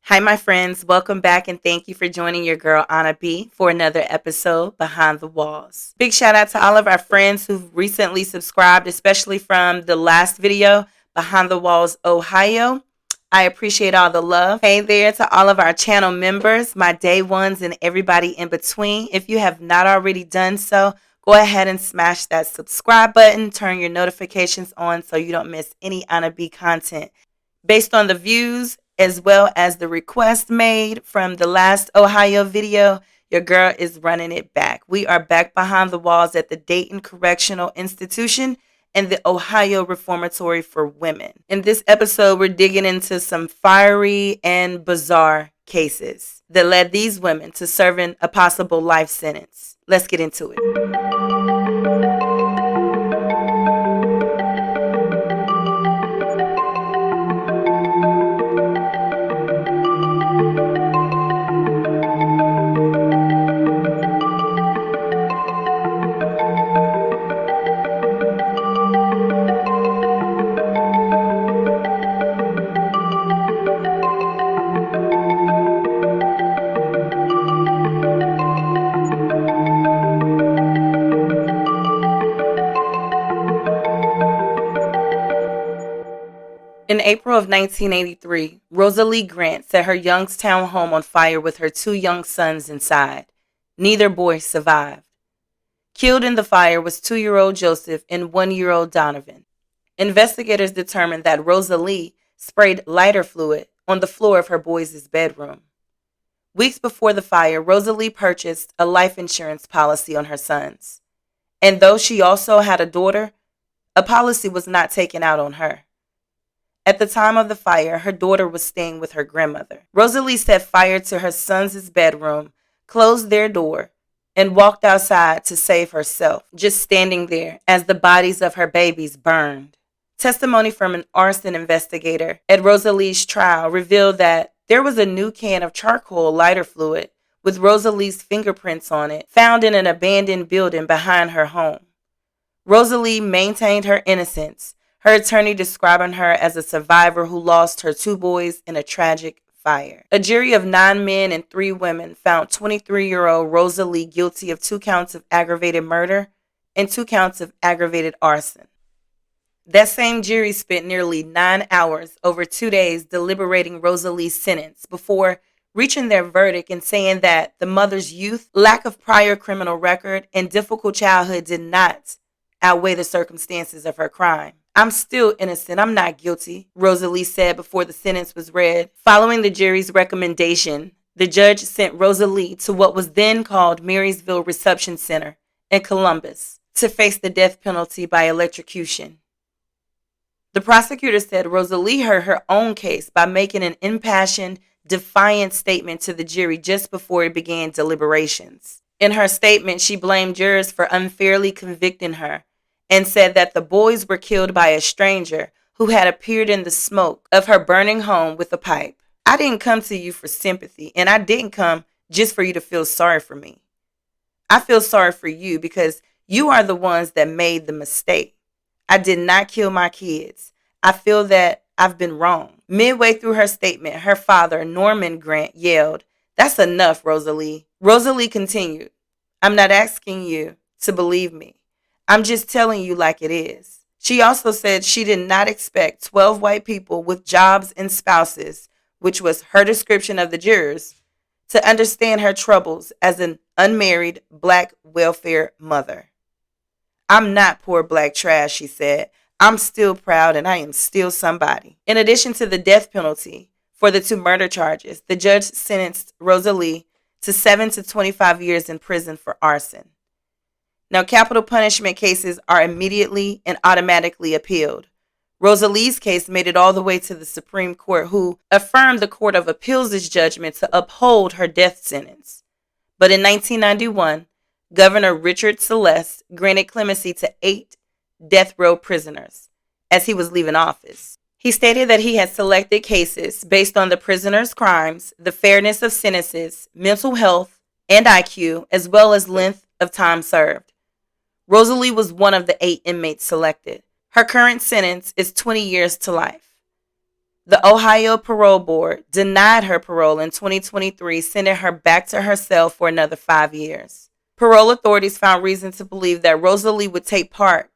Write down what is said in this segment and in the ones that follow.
Hi, my friends. Welcome back and thank you for joining your girl, Anna B, for another episode Behind the Walls. Big shout out to all of our friends who've recently subscribed, especially from the last video, Behind the Walls, Ohio. I appreciate all the love. Hey there to all of our channel members, my day ones, and everybody in between. If you have not already done so, go ahead and smash that subscribe button. Turn your notifications on so you don't miss any Anna B content. Based on the views as well as the request made from the last Ohio video, your girl is running it back. We are back behind the walls at the Dayton Correctional Institution and the Ohio Reformatory for Women. In this episode, we're digging into some fiery and bizarre cases that led these women to serving a possible life sentence. Let's get into it. In April of 1983, Rosalie Grant set her Youngstown home on fire with her two young sons inside. Neither boy survived. Killed in the fire was 2-year-old Joseph and 1-year-old Donovan. Investigators determined that Rosalie sprayed lighter fluid on the floor of her boys' bedroom. Weeks before the fire, Rosalie purchased a life insurance policy on her sons. And though she also had a daughter, a policy was not taken out on her. At the time of the fire, her daughter was staying with her grandmother. Rosalie set fire to her sons' bedroom, closed their door, and walked outside to save herself, just standing there as the bodies of her babies burned. Testimony from an arson investigator at Rosalie's trial revealed that there was a new can of charcoal lighter fluid with Rosalie's fingerprints on it found in an abandoned building behind her home. Rosalie maintained her innocence, her attorney describing her as a survivor who lost her two boys in a tragic fire. A jury of 9 men and 3 women found 23-year-old Rosalie guilty of 2 counts of aggravated murder and 2 counts of aggravated arson. That same jury spent nearly 9 hours over 2 days deliberating Rosalie's sentence before reaching their verdict and saying that the mother's youth, lack of prior criminal record, and difficult childhood did not outweigh the circumstances of her crime. "I'm still innocent. I'm not guilty," Rosalie said before the sentence was read. Following the jury's recommendation, the judge sent Rosalie to what was then called Marysville Reception Center in Columbus to face the death penalty by electrocution. The prosecutor said Rosalie heard her own case by making an impassioned, defiant statement to the jury just before it began deliberations. In her statement, she blamed jurors for unfairly convicting her and said that the boys were killed by a stranger who had appeared in the smoke of her burning home with a pipe. "I didn't come to you for sympathy, and I didn't come just for you to feel sorry for me. I feel sorry for you because you are the ones that made the mistake. I did not kill my kids. I feel that I've been wrong." Midway through her statement, her father, Norman Grant, yelled, "That's enough, Rosalie." Rosalie continued, "I'm not asking you to believe me. I'm just telling you like it is." She also said she did not expect 12 white people with jobs and spouses, which was her description of the jurors, to understand her troubles as an unmarried black welfare mother. "I'm not poor black trash," she said. "I'm still proud and I am still somebody." In addition to the death penalty for the 2 murder charges, the judge sentenced Rosalie to 7 to 25 years in prison for arson. Now, capital punishment cases are immediately and automatically appealed. Rosalie's case made it all the way to the Supreme Court, who affirmed the Court of Appeals' judgment to uphold her death sentence. But in 1991, Governor Richard Celeste granted clemency to 8 death row prisoners as he was leaving office. He stated that he had selected cases based on the prisoners' crimes, the fairness of sentences, mental health, and IQ, as well as length of time served. Rosalie was one of the 8 inmates selected. Her current sentence is 20 years to life. The Ohio Parole Board denied her parole in 2023, sending her back to her cell for another 5 years. Parole authorities found reason to believe that Rosalie would take part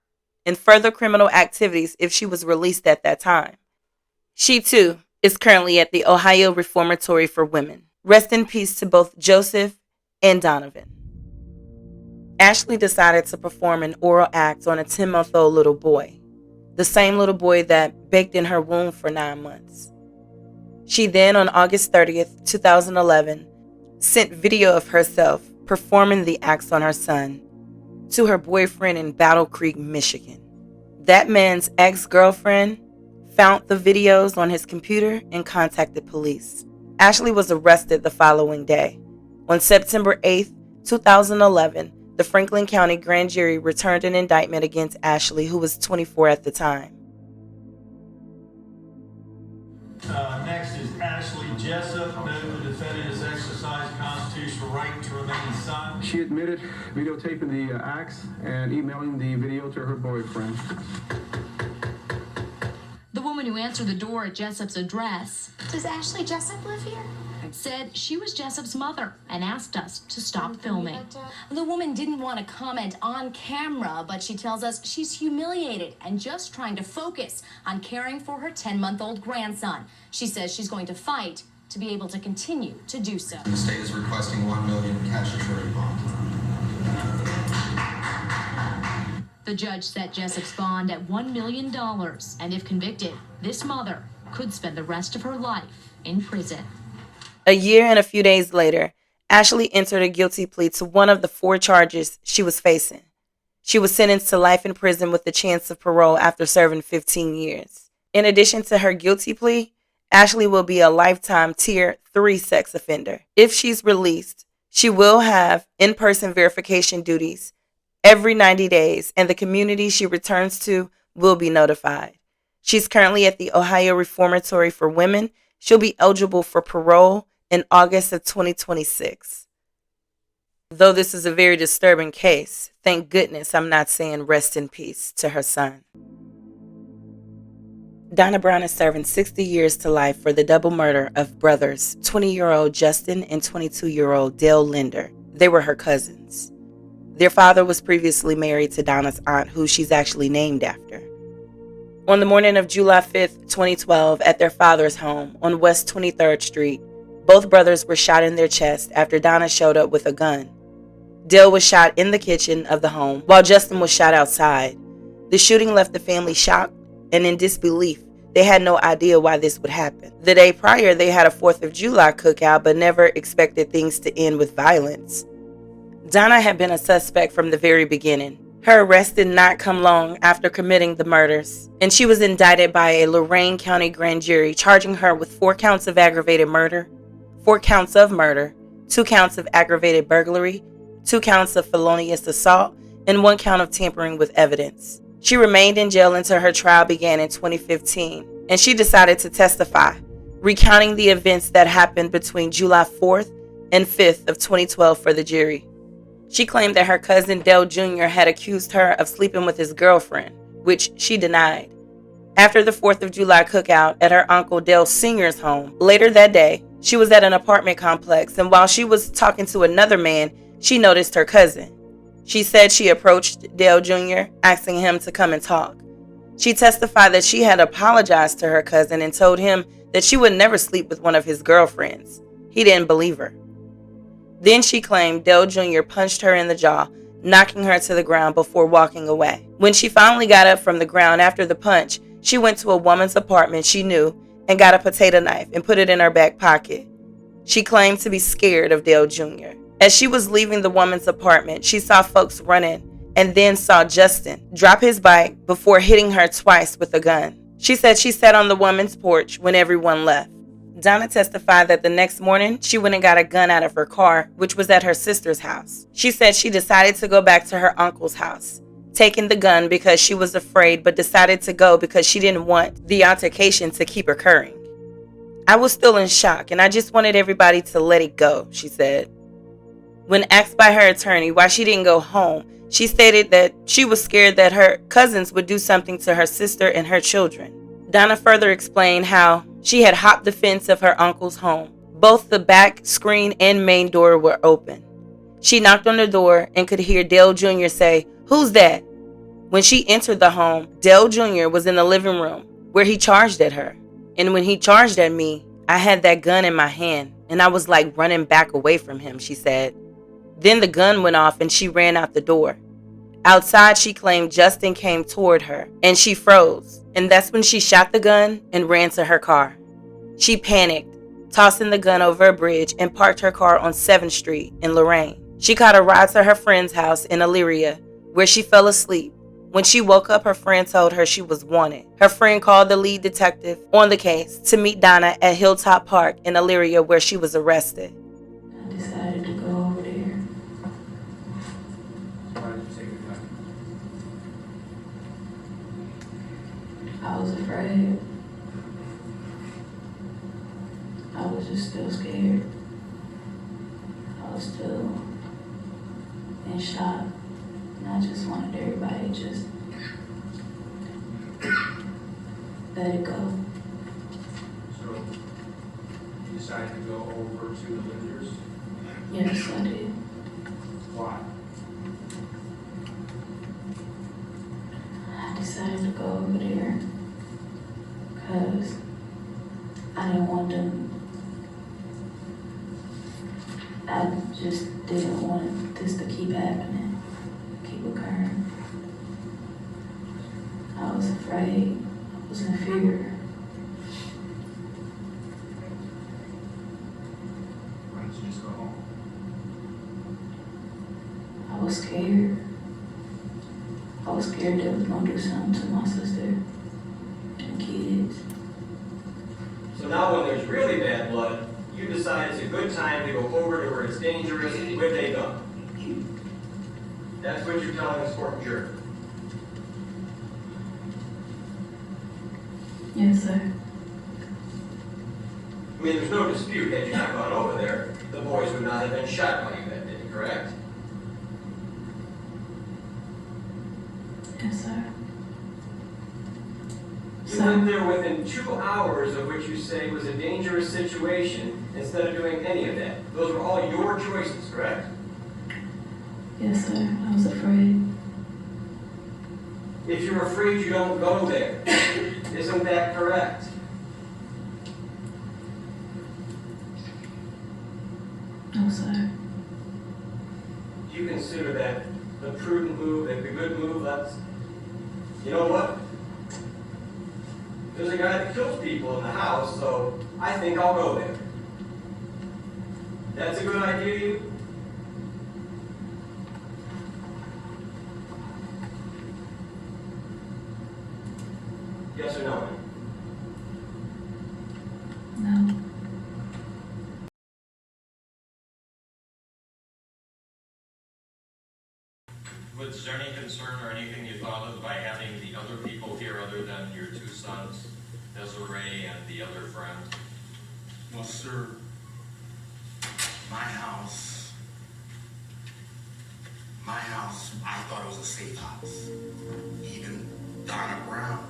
in further criminal activities if she was released at that time. She, too, is currently at the Ohio Reformatory for Women. Rest in peace to both Joseph and Donovan. Ashley decided to perform an oral act on a 10-month-old little boy, the same little boy that baked in her womb for 9 months. She then, on August 30th, 2011, sent video of herself performing the acts on her son to her boyfriend in Battle Creek, Michigan. That man's ex-girlfriend found the videos on his computer and contacted police. Ashley was arrested the following day. On September 8th, 2011, the Franklin County Grand Jury returned an indictment against Ashley, who was 24 at the time. Next is Ashley Jessup. Note the defendant has exercised constitutional right to remain silent. She admitted videotaping the acts and emailing the video to her boyfriend. The woman who answered the door at Jessup's address, Does Ashley Jessup live here? said she was Jessup's mother and asked us to stop filming. The woman didn't want to comment on camera, but she tells us she's humiliated and just trying to focus on caring for her 10-month-old grandson. She says she's going to fight to be able to continue to do so. The state is requesting $1 million cash assurance bond. The judge set Jessup's bond at $1 million, and if convicted, this mother could spend the rest of her life in prison. A year and a few days later, Ashley entered a guilty plea to one of the 4 charges she was facing. She was sentenced to life in prison with the chance of parole after serving 15 years. In addition to her guilty plea, Ashley will be a lifetime Tier 3 sex offender. If she's released, she will have in-person verification duties every 90 days, and the community she returns to will be notified. She's currently at the Ohio Reformatory for Women. She'll be eligible for parole in August of 2026. Though this is a very disturbing case, thank goodness I'm not saying rest in peace to her son. Donna Brown is serving 60 years to life for the double murder of brothers 20-year-old Justin and 22-year-old Dale Linder. They were her cousins. Their father was previously married to Donna's aunt, who she's actually named after. On the morning of July 5th, 2012, at their father's home on West 23rd Street, both brothers were shot in their chest after Donna showed up with a gun. Dale was shot in the kitchen of the home, while Justin was shot outside. The shooting left the family shocked and in disbelief. They had no idea why this would happen. The day prior, they had a 4th of July cookout, but never expected things to end with violence. Donna had been a suspect from the very beginning. Her arrest did not come long after committing the murders, and she was indicted by a Lorain County grand jury, charging her with 4 counts of aggravated murder, 4 counts of murder, 2 counts of aggravated burglary, 2 counts of felonious assault, and 1 count of tampering with evidence. She remained in jail until her trial began in 2015, and she decided to testify, recounting the events that happened between July 4th and 5th of 2012 for the jury. She claimed that her cousin Dale Jr. had accused her of sleeping with his girlfriend, which she denied. After the 4th of July cookout at her uncle Dale Sr.'s home, later that day, she was at an apartment complex, and while she was talking to another man, she noticed her cousin. She said she approached Dale Jr., asking him to come and talk. She testified that she had apologized to her cousin and told him that she would never sleep with one of his girlfriends. He didn't believe her. Then she claimed Dale Jr. punched her in the jaw, knocking her to the ground before walking away. When she finally got up from the ground after the punch, she went to a woman's apartment she knew and got a potato knife and put it in her back pocket. She claimed to be scared of Dale Jr. As she was leaving the woman's apartment, she saw folks running and then saw Justin drop his bike before hitting her twice with a gun. She said she sat on the woman's porch when everyone left. Donna testified that the next morning, she went and got a gun out of her car, which was at her sister's house. She said she decided to go back to her uncle's house, taking the gun because she was afraid, but decided to go because she didn't want the altercation to keep occurring. I was still in shock, and I just wanted everybody to let it go, she said. When asked by her attorney why she didn't go home, she stated that she was scared that her cousins would do something to her sister and her children. Donna further explained how She had hopped the fence of her uncle's home. Both the back screen and main door were open. She knocked on the door and could hear Dale Jr. say, "Who's that?" When she entered the home, Dale Jr. was in the living room where he charged at her. And when he charged at me, I had that gun in my hand and I was like running back away from him, she said. Then the gun went off and she ran out the door. Outside, she claimed Justin came toward her and she froze. And that's when she shot the gun and ran to her car. She panicked, tossing the gun over a bridge and parked her car on 7th Street in Lorraine. She caught a ride to her friend's house in Elyria, where she fell asleep. When she woke up, her friend told her she was wanted. Her friend called the lead detective on the case to meet Donna at Hilltop Park in Elyria, where she was arrested. I decided to go over there. Why did you take the gun? I was afraid. I was just still scared. I was still in shock. And I just wanted everybody to just let it go. So, you decided to go over to the Linders? Yes, I did. Why? I decided to go over there because I didn't want them. I just didn't want this to keep happening, keep occurring. I was afraid. I was in fear. Why didn't you just go home? I was scared. I was scared they was gonna do something to my sister and kids. So now when there's really bad blood, you decide it's a good time to go over to where it's dangerous with a gun. That's what you're telling this court jury. Yes, sir. I mean, there's no dispute that you not gone over there, the boys would not have been shot by you that day, correct? Yes, sir. You went there within 2 hours of which you say was a dangerous situation instead of doing any of that. Those were all your choices, correct? Yes, sir. I was afraid. If you're afraid, you don't go there. Isn't that correct? No, sir. Do you consider that the prudent move, the good move? That's, you know what? There's a guy that kills people in the house, so I think I'll go there. That's a good idea to you? Yes or no? No. Was there any concern or anything you thought of by having the other people here other than your two sons, Desiree and the other friend? Well, sir, my house, I thought it was a safe house. Even Donna Brown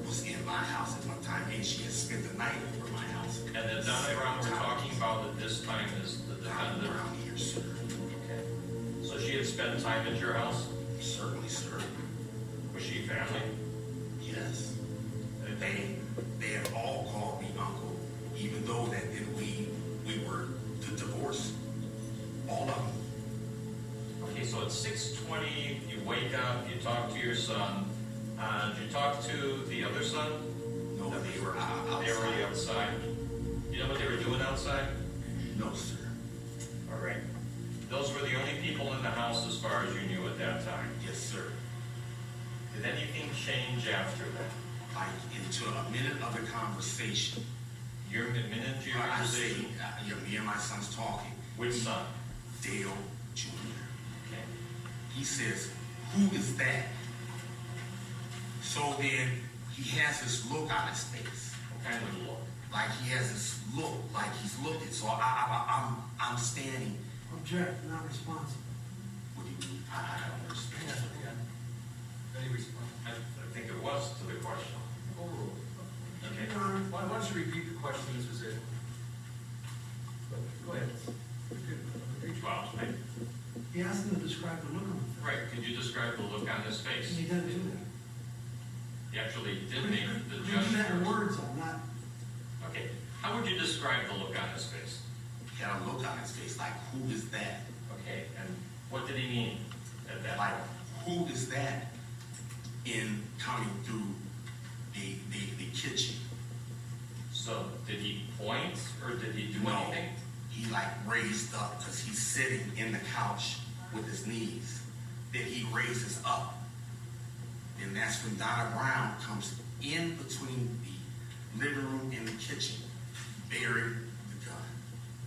was in my house at one time, and she had spent the night over my house. And the Donna Brown we're talking about at this time is the Donna defendant? Brown here, sir. Okay. So she had spent time at your house? Certainly, sir. Was she family? Yes. They have all called me uncle, even though that then we were divorced. All of them. Okay, so at 6:20, you wake up, you talk to your son. Did you talk to the other son? No, they were outside. They were already outside. You know what they were doing outside? No, sir. All right. Those were the only people in the house as far as you knew at that time. Yes, sir. Did anything change after that? Like into a minute of the conversation. Your minute to your I say, conversation? me and my son's talking. Which son? Dale Jr. Okay. He says, "Who is that?" So then he has this look on his face. What kind of look? Like he has this look, like he's looking. So I'm standing. Object, not responsible. What do you mean? I don't understand. I think it was to the question. Okay. Your Honor, Why don't you repeat the question, Mr. Zinn? Go ahead. Well, he asked him to describe the look on his face. right, could you describe the look on his face? And he didn't do that. He actually did Could make you the do that in gesture. words, I'm not. Okay, how would you describe the look on his face? He had a look on his face like, who is that? Okay, and what did he mean at that Like, point? who is that in coming through the kitchen? So did he point or did he do No. anything? He like raised up because he's sitting in the couch with his knees. Then he raises up. And that's when Donna Brown comes in between the living room and the kitchen, bearing the gun.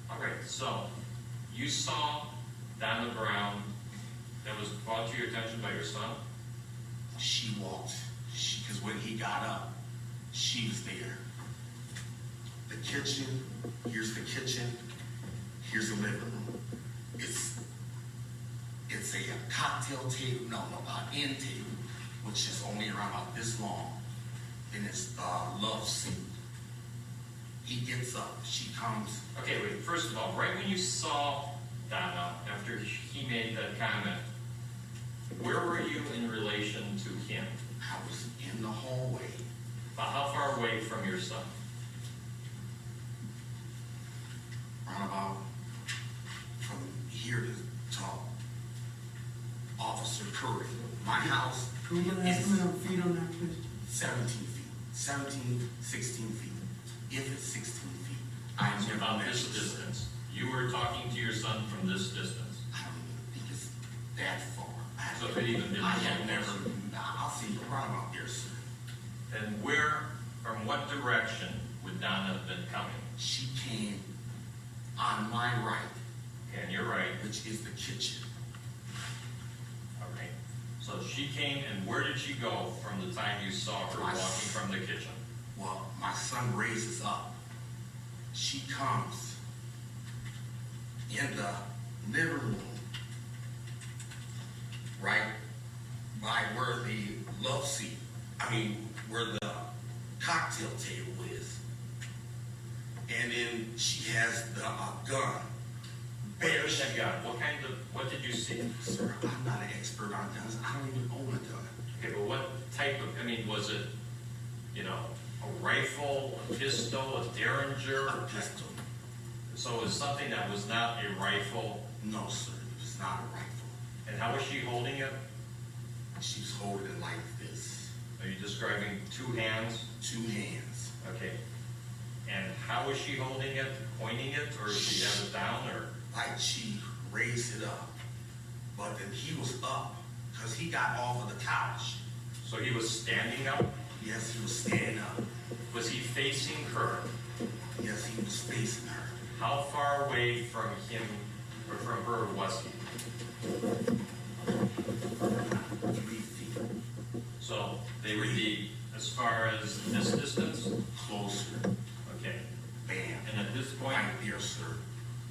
All right, so you saw Donna Brown that was brought to your attention by your son? She walked, because when he got up, she was there. The kitchen, here's the kitchen, here's the living room. It's a cocktail table, end table, which is only around about this long. Then it's the love seat. He gets up, she comes. Okay, wait, first of all, right when you saw Donna, after he made that comment, where were you in relation to him? I was in the hallway. About how far away from your son? Around about from here to Officer Curry. My house Can we get an is estimate of feet on that, please? 17 feet, 17, 16 feet. If it's 16 feet, I So never about this measured. distance. You were talking to your son from this distance. I don't even think it's that far. So if it even been I have close. never, I'll see you around about there, sir. And where, from what direction would Donna have been coming? She came on my right, And you're right. which is the kitchen. All right. So she came, and where did she go from the time you saw her walking from the kitchen? Well, my son raises up. She comes in the living room, right by where the love seat, where the cocktail table is. And then she has the gun. Where did that gun? What did you see? Sir, I'm not an expert on guns. I don't even own a gun. Okay, but what type of, was it, a rifle, a pistol, a derringer? A pistol. So it was something that was not a rifle, No, sir, it's not a rifle. and how was she holding it? She's holding it like this. Are you describing two hands? Two hands. Okay. And how was she holding it? Pointing it, or did she have it down, or? Like she raised it up. But then he was up because he got off of the couch. So he was standing up? Yes, he was standing up. Was he facing her? Yes, he was facing her. How far away from him, or from her was he? 3 feet. So they would be as far as this distance? Closer. Okay. Bam. And at this point, Right there, sir.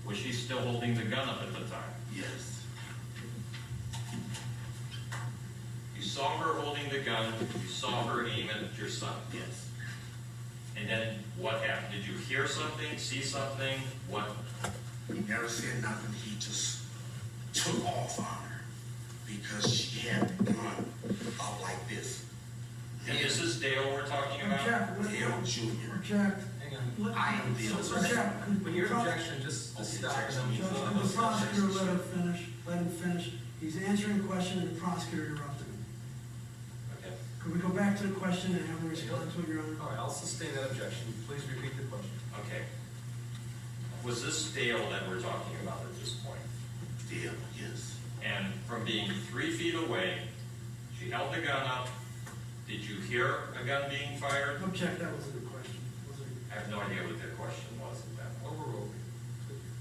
was she still holding the gun up at the time? Yes. You saw her holding the gun, you saw her aim at your son. Yes. And then what happened? Did you hear something, see something? What? He never said nothing. He just took off on her because she had the gun up like this. And this is Dale we're talking about? Dale Jr. Object. Hang on. I am Dale. Object. When your objection, just stop. Judge, can the prosecutor let him finish? He's answering a question and the prosecutor interrupted him. Okay. Could we go back to the question and have him respond to it, Your Honor? All right, I'll sustain that objection. Please repeat the question. Okay. Was this Dale that we're talking about at this point? Dale, yes. And from being 3 feet away, she held the gun up. Did you hear a gun being fired? Object, that wasn't a question. I have no idea what the question was at that point. Overruled.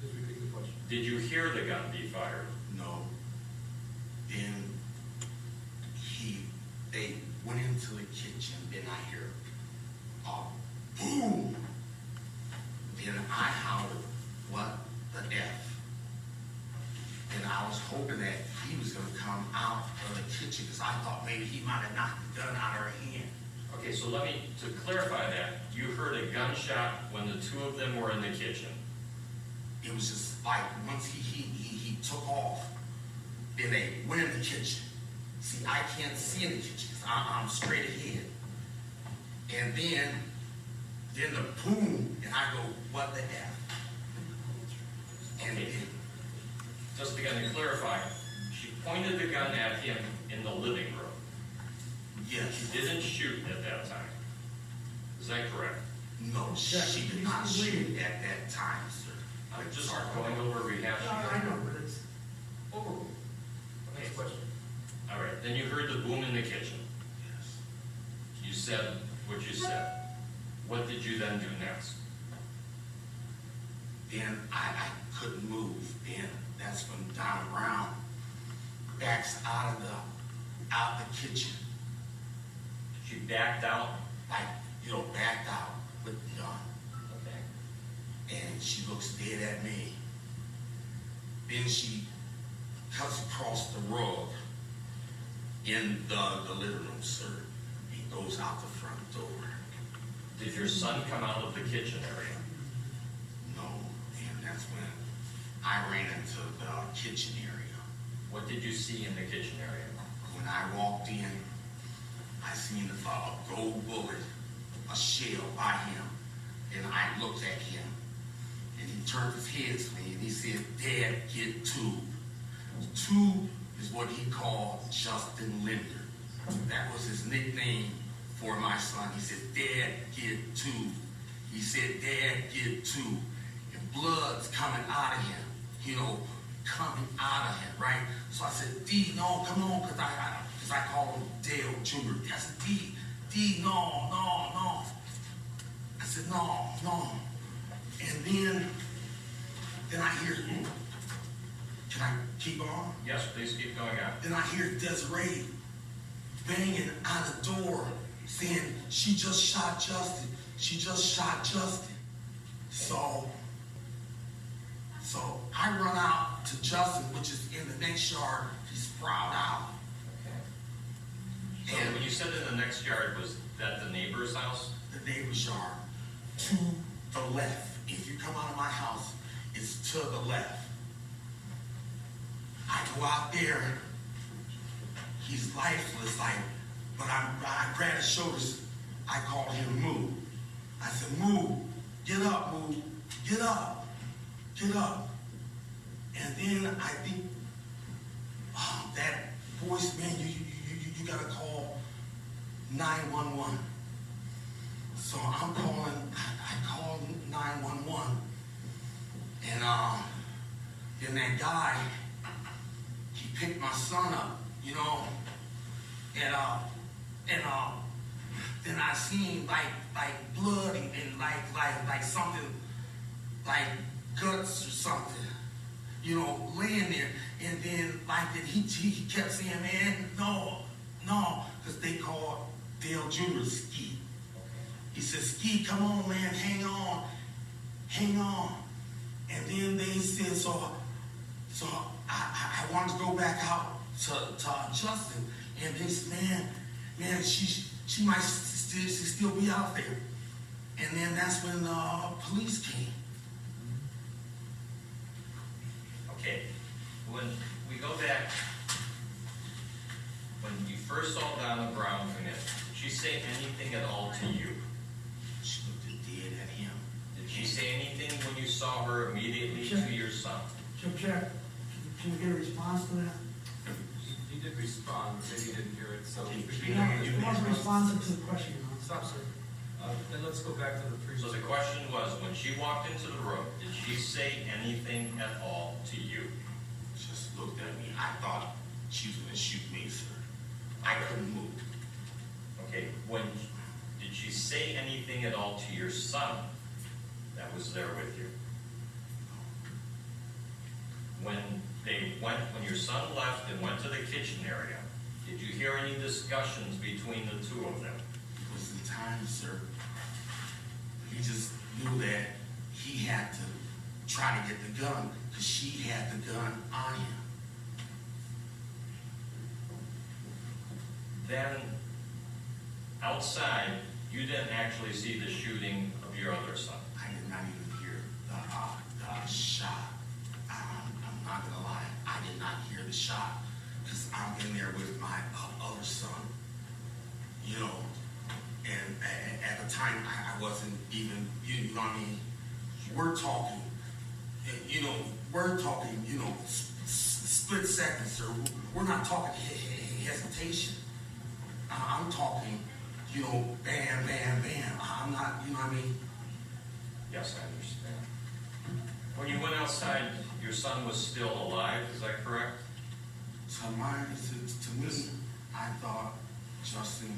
Please repeat the question. Did you hear the gun be fired? No. Then they went into the kitchen, then I hear a boom. Then I hollered, what the F? And I was hoping that he was gonna come out of the kitchen because I thought maybe he might have knocked the gun out of her hand. Okay, so to clarify that, you heard a gunshot when the two of them were in the kitchen. It was just like, once he took off, then they went in the kitchen. See, I can't see in the kitchen, because I'm straight ahead. And then the boom, and I go, what the F? And Okay. Just again to clarify, she pointed the gun at him in the living room. yes. She didn't shoot at that time. Is that correct? No, she did not shoot at that time, sir. I'm just going over rehashing. I know, but it's over. Next question. All right, then you heard the boom in the kitchen. Yes. You said what you said. What did you then do next? Then I couldn't move. Then that's when Donna Brown backs out the kitchen. She backed out. Like, backed out with the gun. Okay. And she looks dead at me. Then she cuts across the rug in the living room, sir. He goes out the front door. Did your son come out of the kitchen area? No, and that's when I ran into the kitchen area. What did you see in the kitchen area? When I walked in, I seen a gold bullet, a shell by him, and I looked at him, and he turned his head to me, and he said, "Dad, get tube." Tube is what he called Justin Linder. That was his nickname for my son. He said, "Dad, get tube." He said, "Dad, get tube." And blood's coming out of him, coming out of him, right? So I said, "D, no, come on," because I call him Dale Jr. I said, D, no. I said, no. And then I hear, can I keep on? Yes, please keep going on. Then I hear Desiree banging on the door saying, she just shot Justin. So I run out to Justin, which is in the next yard. He's sprawled out. So when you said in the next yard, was that the neighbor's house? The neighbor's yard. To the left. If you come out of my house, it's to the left. I go out there. He's lifeless, but I grab his shoulders. I call him Moo. I said, "Moo, get up, Moo, get up. And then I think, that voice, man, you gotta call 911. So I'm calling, I called 911. And then that guy, he picked my son up, and then I seen like blood and like something, like guts or something, laying there. And then he kept saying, "Man, no," because they called Dale Jr. Ski. He said, "Ski, come on, man, hang on. And then they said, so I wanted to go back out to Justin, and they said, man, she might still be out there. And then that's when police came. Okay, when we go back, when you first saw Donna Brown come in, did she say anything at all to you? She looked dead at him. Did she say anything when you saw her immediately to your son? Check. Can we get a response to that? He did respond, but maybe you didn't hear it, so. It wasn't responsive to the question. Stop, sir. Then let's go back to the previous. So the question was, when she walked into the room, did she say anything at all to you? Just looked at me. I thought she was going to shoot me, sir. I couldn't move. Okay, did she say anything at all to your son that was there with you? When your son left and went to the kitchen area, did you hear any discussions between the two of them? It was the time, sir. He just knew that he had to try to get the gun because she had the gun on him. Then, outside, you didn't actually see the shooting of your other son. I did not even hear the shot. I'm not gonna lie, I did not hear the shot because I'm in there with my other son, you know, and at the time I wasn't even, you know what I mean? We're talking, you know, split seconds, sir. We're not talking hesitation. I'm talking, you know, bam, bam, bam. I'm not, you know what I mean? Yes, I understand. When you went outside, your son was still alive, is that correct? To me, I thought Justin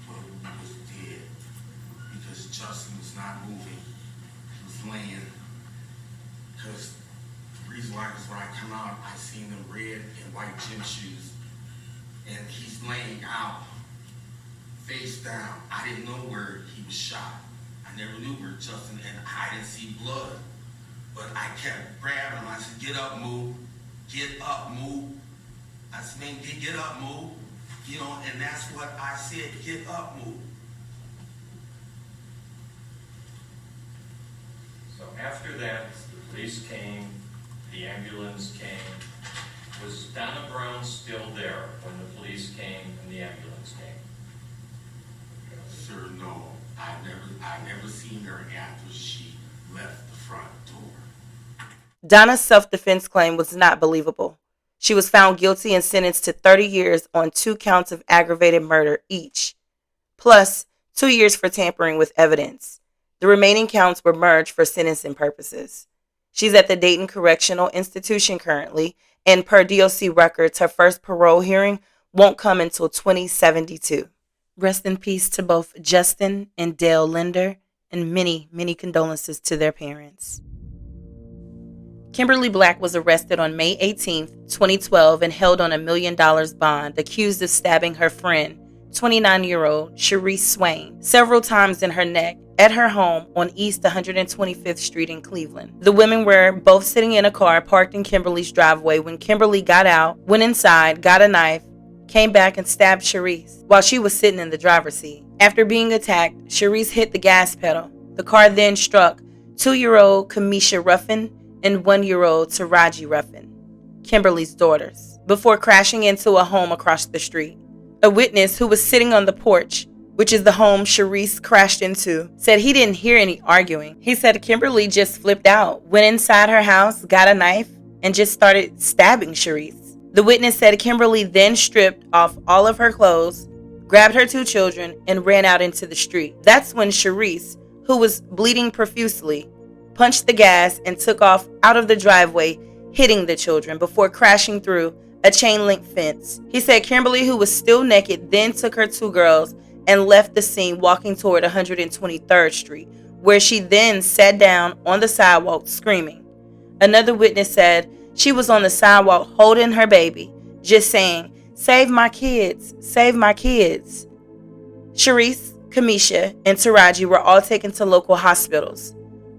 was dead because Justin was not moving. He was laying. Because the reason why is when I come out, I seen them red and white gym shoes. And he's laying out, face down. I didn't know where he was shot. I never knew where Justin, and I didn't see blood. But I kept grabbing him. I said, get up, move. Get up, move. I said, man, get up, move. You know, and that's what I said, get up, move. So after that, the police came, the ambulance came. Was Donna Brown still there when the police came and the ambulance came? Sir, no. I never seen her after she left the front door. Donna's self-defense claim was not believable. She was found guilty and sentenced to 30 years on 2 counts of aggravated murder each, plus 2 years for tampering with evidence. The remaining counts were merged for sentencing purposes. She's at the Dayton Correctional Institution currently, and per DOC records, her first parole hearing won't come until 2072. Rest in peace to both Justin and Dale Linder, and many, many condolences to their parents. Kimberly Black was arrested on May 18, 2012, and held on $1 million bond, accused of stabbing her friend, 29-year-old Sharice Swain, several times in her neck at her home on East 125th Street in Cleveland. The women were both sitting in a car parked in Kimberly's driveway when Kimberly got out, went inside, got a knife, came back and stabbed Sharice while she was sitting in the driver's seat. After being attacked, Sharice hit the gas pedal. The car then struck 2-year-old Kamisha Ruffin and 1-year-old Taraji Ruffin, Kimberly's daughters, before crashing into a home across the street. A witness who was sitting on the porch, which is the home Sharice crashed into, said he didn't hear any arguing. He said Kimberly just flipped out, went inside her house, got a knife, and just started stabbing Sharice. The witness said Kimberly then stripped off all of her clothes, grabbed her 2 children, and ran out into the street. That's when Sharice, who was bleeding profusely, punched the gas and took off out of the driveway, hitting the children before crashing through a chain-link fence. He said Kimberly, who was still naked, then took her 2 girls and left the scene walking toward 123rd Street, where she then sat down on the sidewalk screaming. Another witness said she was on the sidewalk holding her baby, just saying, "Save my kids, save my kids." Sharice, Kamisha, and Taraji were all taken to local hospitals.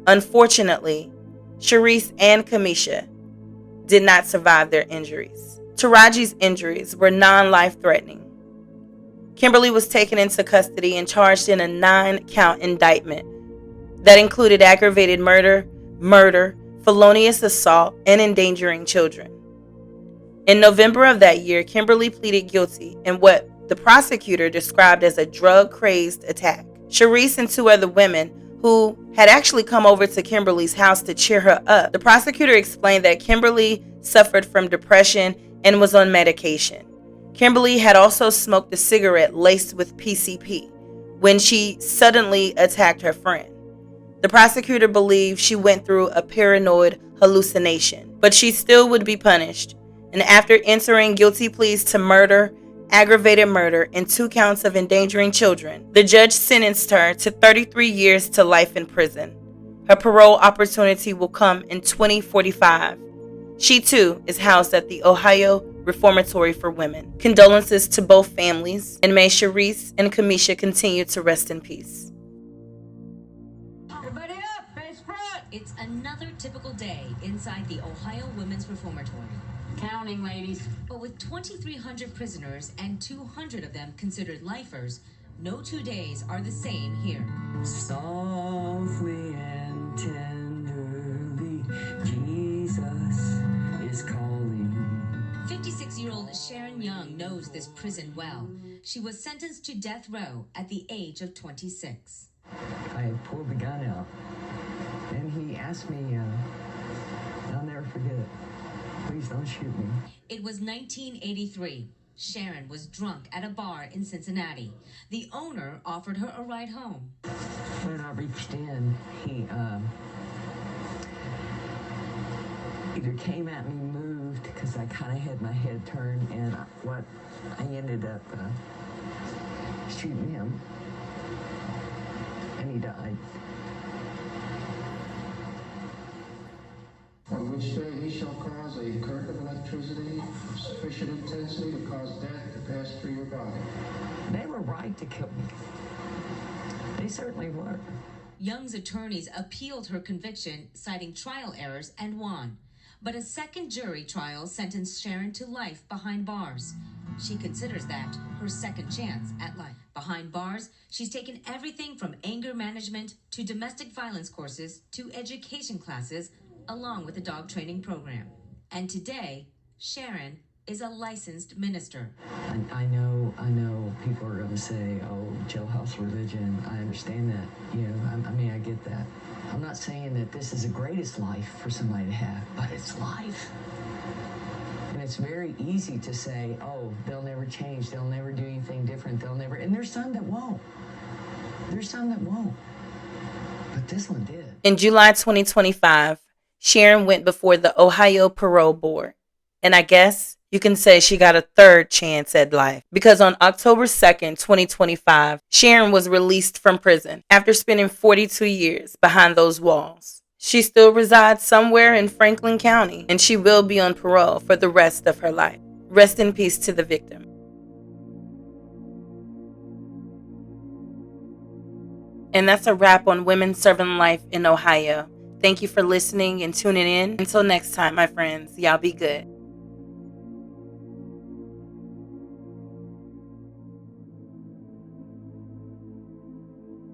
Unfortunately, Sharice and Kamisha did not survive their injuries. Taraji's injuries were non-life-threatening. Kimberly was taken into custody and charged in a 9-count indictment that included aggravated murder, felonious assault, and endangering children. In November of that year, Kimberly pleaded guilty in what the prosecutor described as a drug-crazed attack. Sharice and 2 other women who had actually come over to Kimberly's house to cheer her up. The prosecutor explained that Kimberly suffered from depression and was on medication. Kimberly had also smoked a cigarette laced with PCP when she suddenly attacked her friend. The prosecutor believed she went through a paranoid hallucination, but she still would be punished. And after entering guilty pleas to murder, aggravated murder, and 2 counts of endangering children, the judge sentenced her to 33 years to life in prison. Her parole opportunity will come in 2045. She too is housed at the Ohio Reformatory for Women. Condolences to both families, and may Sharice and Kamisha continue to rest in peace. Everybody up, face front! It's another typical day inside the Ohio Women's Reformatory. Counting, ladies. But with 2,300 prisoners and 200 of them considered lifers, No 2 days are the same here. Softly and tenderly, Jesus is calling. 56-year-old Sharon Young knows this prison well. She was sentenced to death row at the age of 26. I pulled the gun out, and he asked me, I'll never forget it, please don't shoot me. It was 1983. Sharon was drunk at a bar in Cincinnati. The owner offered her a ride home. When I reached in, he either came at me, moved, because I kind of had my head turned, and I ended up shooting him, and he died. On which day he shall cause a current of electricity of sufficient intensity to cause death to pass through your body. They were right to kill me. They certainly were. Young's attorneys appealed her conviction, citing trial errors, and won. But a second jury trial sentenced Sharon to life behind bars. She considers that her second chance at life. Behind bars, she's taken everything from anger management to domestic violence courses to education classes, along with a dog training program. And today, Sharon is a licensed minister. I know people are going to say, oh, jailhouse religion. I understand that. I get that. I'm not saying that this is the greatest life for somebody to have, but it's life. And it's very easy to say, oh, they'll never change. They'll never do anything different. And there's some that won't. But this one did. In July 2025, Sharon went before the Ohio Parole Board. And I guess you can say she got a third chance at life, because on October 2nd, 2025, Sharon was released from prison after spending 42 years behind those walls. She still resides somewhere in Franklin County, and she will be on parole for the rest of her life. Rest in peace to the victim. And that's a wrap on women serving life in Ohio. Thank you for listening and tuning in. Until next time, my friends, y'all be good.